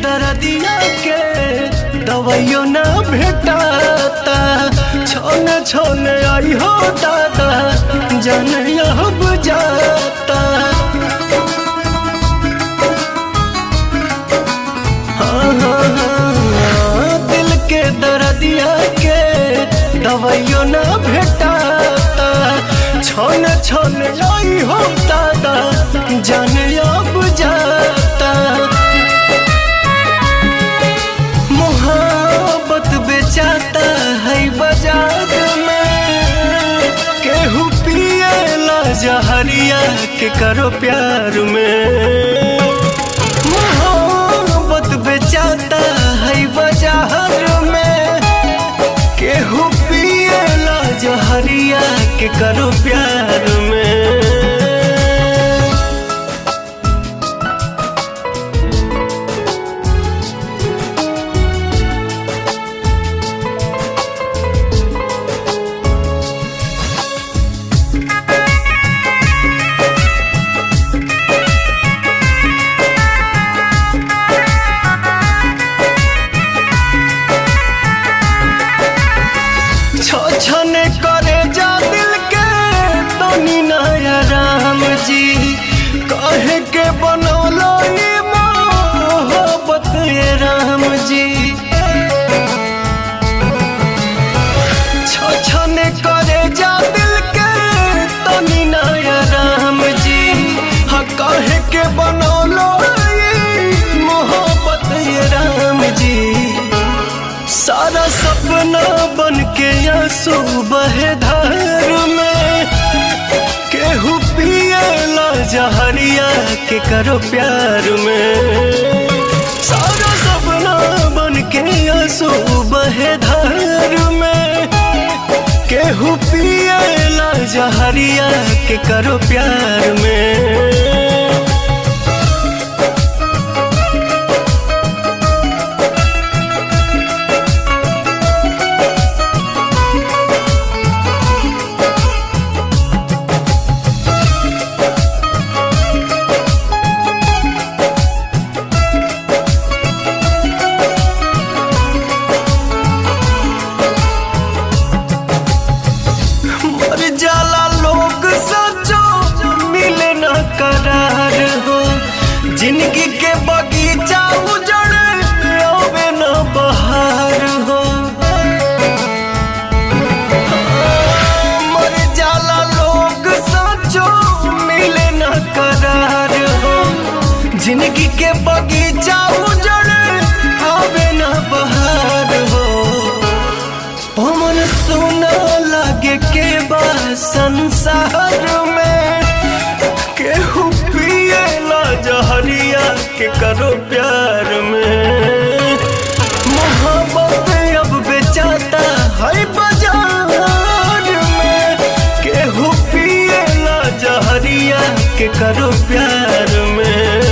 दर्दिया के दवाइयो ना भेटाता। छोने छोने आई हो दादा जाने अब जाता। दिल के दर्दिया के दवाइयो ना भेटाता। छोने छोने आई हो दादा जाने अब जाता। मोहब्बत बेचाता है बाजार में। केहू पिएला जहरिया के करो प्यार में। मोहब्बत बेचाता है बाजार में। केहू पिएला जहरिया के करो प्यार में। छने करे जा दिल के तनी नया राम जी। कहे के बनौलो ये मोहब्बत ये राम जी। छने करे जा दिल के तनी नया राम जी। हाँ कहे के बनौलो ये मोहब्बत ये राम जी। सारा सपना बन के आंसू बहे धार में। केहू पिएला जहरिया के करो प्यार में। सारा सपना बन के आंसू बहे धार में। केहू पिएला जहरिया के करो प्यार में। जाला लोग सचो मिले न करार हो। जिंदगी के बगीचा उजड़े आवे न बहार हो। मर जाला लोग सचो मिले न करार हो। जिंदगी के बगीचा उजड़े आवे न बहार हो। पवन सुना लगे के संसार में। केहू पिएला जहरिया के करो प्यार में। मोहब्बत अब बेचाता है बाजार में। केहू पिएला जहरिया के करो प्यार में।